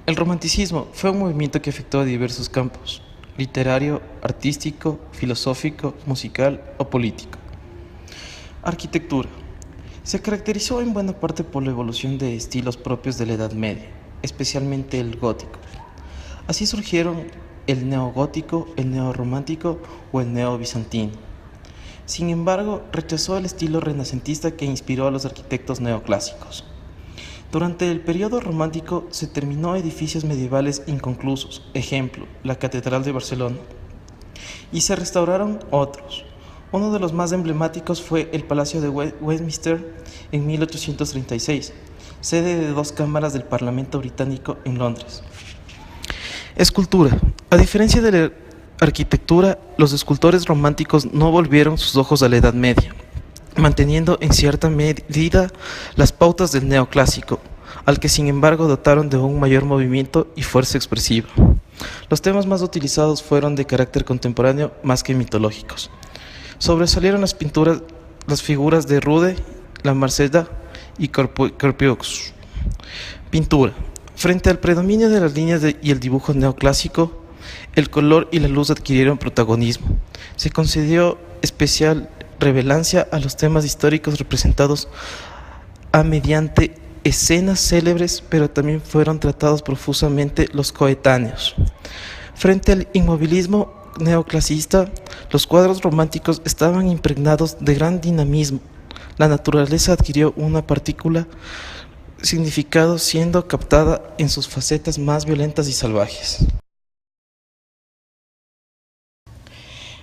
El romanticismo fue un movimiento que afectó a diversos campos: literario, artístico, filosófico, musical o político. Arquitectura. Se caracterizó en buena parte por la evolución de estilos propios de la Edad Media, especialmente el gótico. Así surgieron el neogótico, el neorromántico o el neobizantino. Sin embargo, rechazó el estilo renacentista que inspiró a los arquitectos neoclásicos. Durante el periodo romántico se terminó edificios medievales inconclusos, ejemplo, la Catedral de Barcelona, y se restauraron otros. Uno de los más emblemáticos fue el Palacio de Westminster en 1836, sede de dos cámaras del Parlamento británico en Londres. Escultura. A diferencia de la arquitectura, los escultores románticos no volvieron sus ojos a la Edad Media, manteniendo en cierta medida las pautas del neoclásico, al que sin embargo dotaron de un mayor movimiento y fuerza expresiva. Los temas más utilizados fueron de carácter contemporáneo más que mitológicos. Sobresalieron las pinturas, las figuras de Rude, la Marsella y Corpus. Pintura. Frente al predominio de las líneas y el dibujo neoclásico, el color y la luz adquirieron protagonismo. Se concedió especial relevancia a los temas históricos representados mediante escenas célebres, pero también fueron tratados profusamente los coetáneos. Frente al inmovilismo neoclasicista, los cuadros románticos estaban impregnados de gran dinamismo. La naturaleza adquirió una partícula significado siendo captada en sus facetas más violentas y salvajes.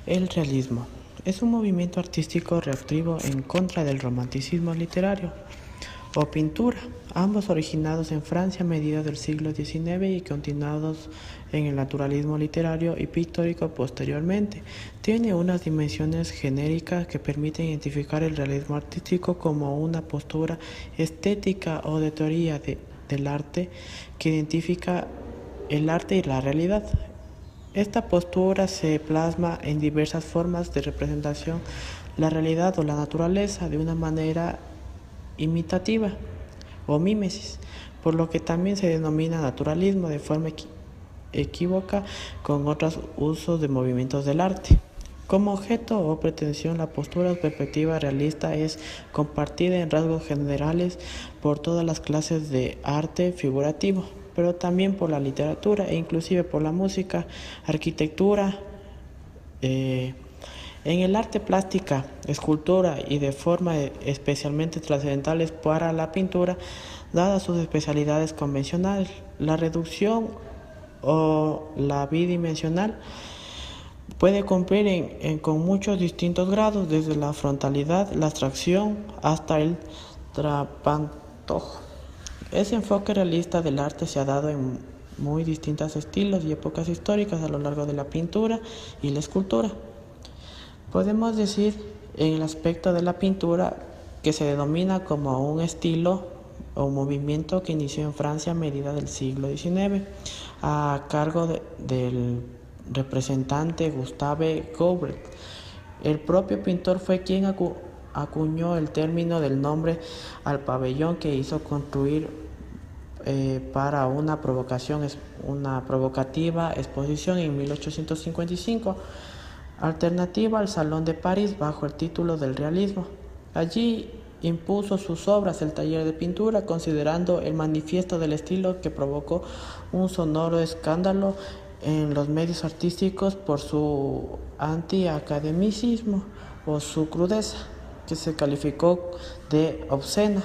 El realismo es un movimiento artístico reactivo en contra del romanticismo literario o pintura, ambos originados en Francia a mediados del siglo XIX y continuados en el naturalismo literario y pictórico posteriormente. Tiene unas dimensiones genéricas que permiten identificar el realismo artístico como una postura estética o de teoría del arte que identifica el arte y la realidad. Esta postura se plasma en diversas formas de representación la realidad o la naturaleza de una manera imitativa o mímesis, por lo que también se denomina naturalismo de forma equívoca con otros usos de movimientos del arte. Como objeto o pretensión, la postura o perspectiva realista es compartida en rasgos generales por todas las clases de arte figurativo, pero también por la literatura e inclusive por la música, arquitectura, en el arte plástica, escultura y de forma especialmente trascendentales para la pintura, dadas sus especialidades convencionales. La reducción o la bidimensional puede cumplir con muchos distintos grados, desde la frontalidad, la abstracción, hasta el trapantojo. Ese enfoque realista del arte se ha dado en muy distintos estilos y épocas históricas a lo largo de la pintura y la escultura. Podemos decir en el aspecto de la pintura que se denomina como un estilo o movimiento que inició en Francia a mediados del siglo XIX a cargo del representante Gustave Courbet. El propio pintor fue quien acuñó el término del nombre al pabellón que hizo construir para una provocativa exposición en 1855, alternativa al Salón de París bajo el título del realismo. Allí impuso sus obras el taller de pintura, considerando el manifiesto del estilo que provocó un sonoro escándalo en los medios artísticos por su antiacademicismo o su crudeza, que se calificó de obscena.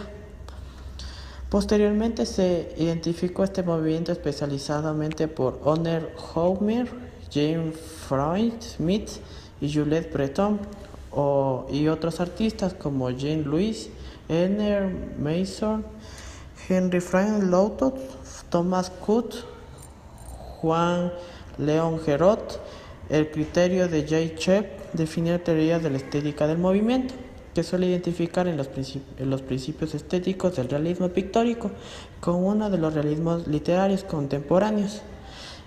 Posteriormente se identificó este movimiento especializadamente por Honor Homer, James Freud Smith y Juliette Breton y otros artistas como Jean-Louis Ernest Mason, Henry Frank Loutot, Thomas Kuhn, Juan León Gerot. El criterio de J. Chep definió teorías de la estética del movimiento, que suele identificar en los principios estéticos del realismo pictórico con uno de los realismos literarios contemporáneos.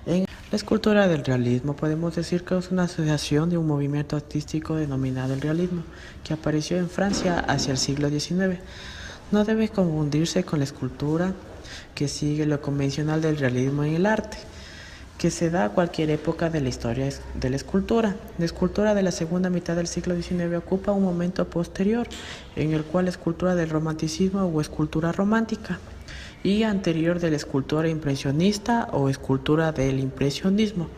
En la escultura del realismo podemos decir que es una asociación de un movimiento artístico denominado el realismo, que apareció en Francia hacia el siglo XIX. No debe confundirse con la escultura, que sigue lo convencional del realismo en el arte, que se da a cualquier época de la historia de la escultura. La escultura de la segunda mitad del siglo XIX ocupa un momento posterior, en el cual la escultura del romanticismo o escultura romántica, y anterior de la escultura impresionista o escultura del impresionismo,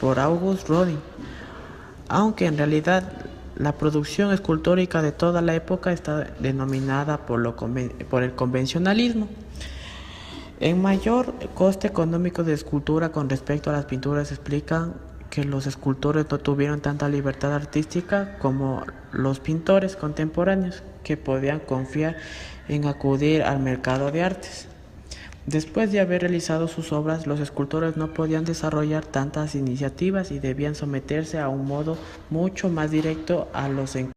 por Auguste Rodin, aunque en realidad la producción escultórica de toda la época está denominada por el convencionalismo. En mayor coste económico de escultura con respecto a las pinturas explican que los escultores no tuvieron tanta libertad artística como los pintores contemporáneos, que podían confiar en acudir al mercado de artes. Después de haber realizado sus obras, los escultores no podían desarrollar tantas iniciativas y debían someterse a un modo mucho más directo a los encargos.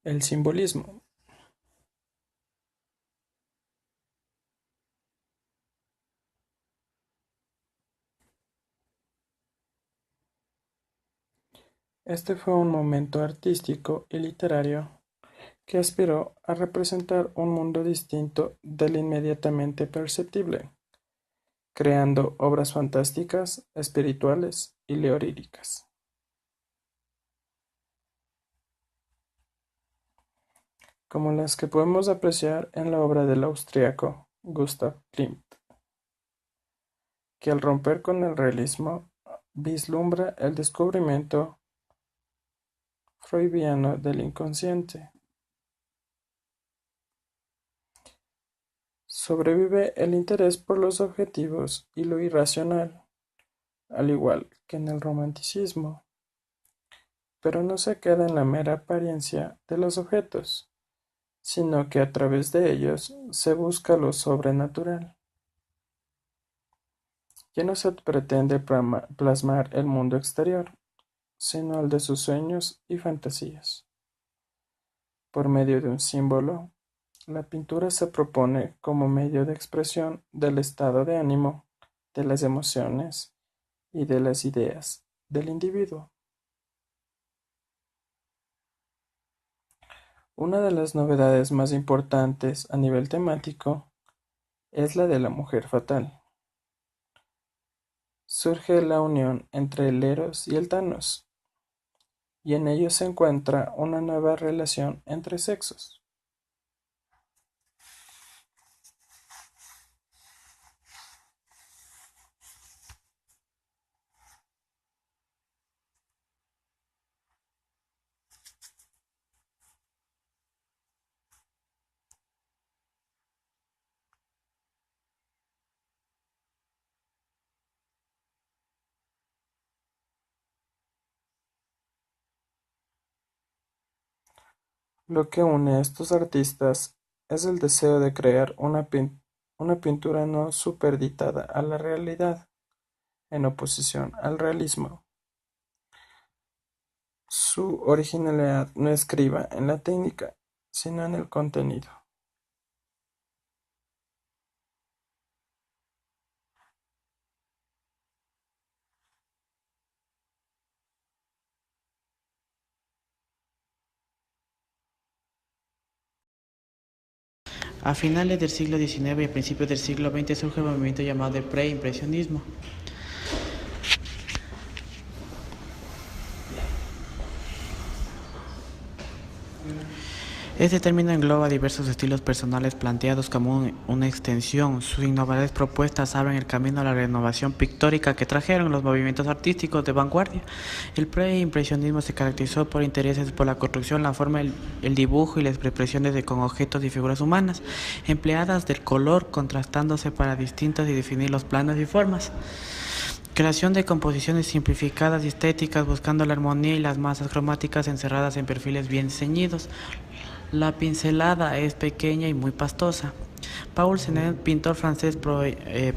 El simbolismo. Este fue un momento artístico y literario que aspiró a representar un mundo distinto del inmediatamente perceptible, creando obras fantásticas, espirituales y leoríricas, como las que podemos apreciar en la obra del austriaco Gustav Klimt, que al romper con el realismo vislumbra el descubrimiento freudiano del inconsciente. Sobrevive el interés por los objetivos y lo irracional, al igual que en el romanticismo, pero no se queda en la mera apariencia de los objetos, sino que a través de ellos se busca lo sobrenatural. Ya no se pretende plasmar el mundo exterior, sino el de sus sueños y fantasías. Por medio de un símbolo, la pintura se propone como medio de expresión del estado de ánimo, de las emociones y de las ideas del individuo. Una de las novedades más importantes a nivel temático es la de la mujer fatal. Surge la unión entre el Eros y el Thanos, y en ello se encuentra una nueva relación entre sexos. Lo que une a estos artistas es el deseo de crear una pintura no supeditada a la realidad, en oposición al realismo. Su originalidad no estriba en la técnica, sino en el contenido. A finales del siglo XIX y a principios del siglo XX surge el movimiento llamado de preimpresionismo. Este término engloba diversos estilos personales planteados como una extensión. Sus innovadoras propuestas abren el camino a la renovación pictórica que trajeron los movimientos artísticos de vanguardia. El preimpresionismo se caracterizó por intereses por la construcción, la forma, el dibujo y las expresiones con objetos y figuras humanas, empleadas del color contrastándose para distintas y definir los planos y formas. Creación de composiciones simplificadas y estéticas buscando la armonía y las masas cromáticas encerradas en perfiles bien ceñidos. La pincelada es pequeña y muy pastosa. Paul Senet, pintor francés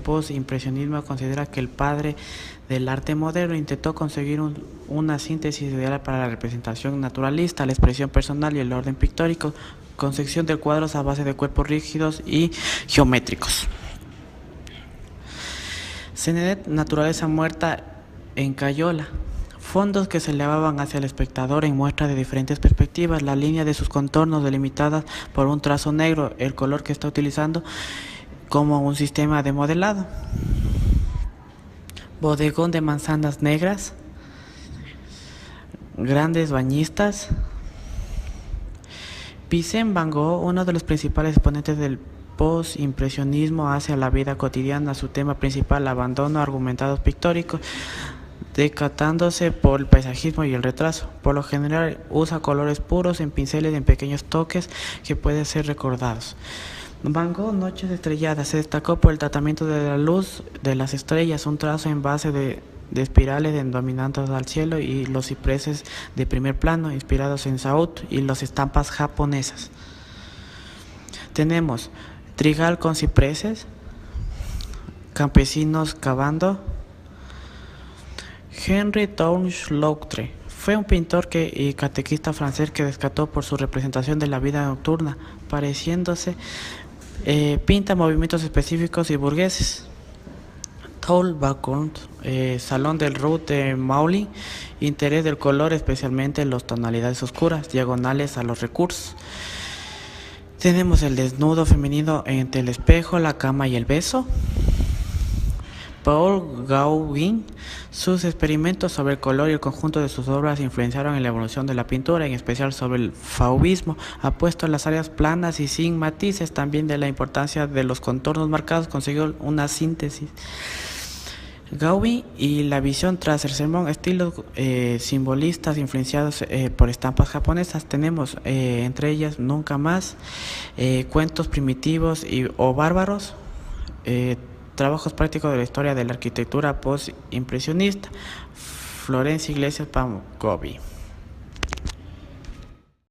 post-impresionismo, considera que el padre del arte moderno intentó conseguir una síntesis ideal para la representación naturalista, la expresión personal y el orden pictórico, concepción de cuadros a base de cuerpos rígidos y geométricos. Senet, naturaleza muerta en Cayola. Fondos que se elevaban hacia el espectador en muestra de diferentes perspectivas, la línea de sus contornos delimitada por un trazo negro, el color que está utilizando como un sistema de modelado. Bodegón de manzanas negras, grandes bañistas. Vincent Van Gogh, uno de los principales exponentes del post-impresionismo hacia la vida cotidiana, su tema principal, abandono, argumentados pictóricos, decantándose por el paisajismo y el retraso. Por lo general usa colores puros en pinceles en pequeños toques que pueden ser recordados. Van Gogh, Noches estrelladas, se destacó por el tratamiento de la luz de las estrellas, un trazo en base de espirales dominantes al cielo y los cipreses de primer plano, inspirados en Saúd y las estampas japonesas. Tenemos trigal con cipreses, campesinos cavando. Henri Toulouse-Lautrec fue un pintor y catequista francés que destacó por su representación de la vida nocturna, pinta movimientos específicos y burgueses. Paul Bacon, Salón del Rue de Maulin, interés del color, especialmente en las tonalidades oscuras, diagonales a los recursos. Tenemos el desnudo femenino entre el espejo, la cama y el beso. Paul Gauguin, sus experimentos sobre el color y el conjunto de sus obras influenciaron en la evolución de la pintura, en especial sobre el fauvismo, apuesto en las áreas planas y sin matices, también de la importancia de los contornos marcados, consiguió una síntesis. Gauguin y la visión tras el sermón, estilos simbolistas influenciados por estampas japonesas. Tenemos entre ellas Nunca Más, cuentos primitivos o bárbaros, trabajos prácticos de la historia de la arquitectura post-impresionista, Florencia Iglesias Pancovi.